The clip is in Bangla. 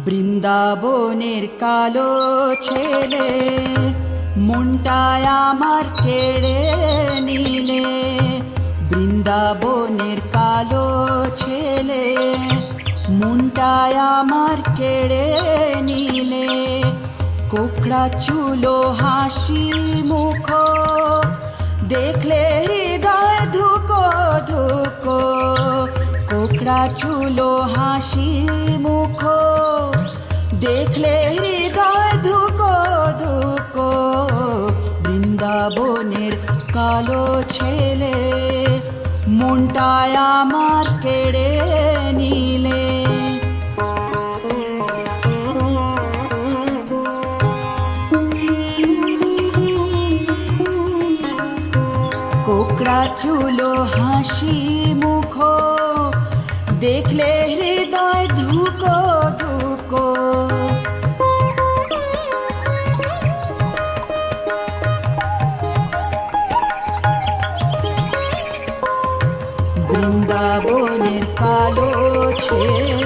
বৃন্দাবনের কালো ছেলে মনটায় আমার কেড়ে নিলে, বৃন্দাবনের কালো ছেলে মনটায় আমার কেড়ে নিলে। কোকড়া চুলো হাসি মুখ দেখলে হৃদয় ধুকো ধুকো, কোকড়া চুলো হাসি মুখ দেখলে হৃদয় ধুকো ধুকো। বৃন্দাবনের কালো ছেলে মনটায় আমার কেড়ে নিলে। কোকড়া চুলো হাসি মুখ দেখলে হৃদয় ধুকো ধুকো। বৃন্দাবনের কালো ছেলে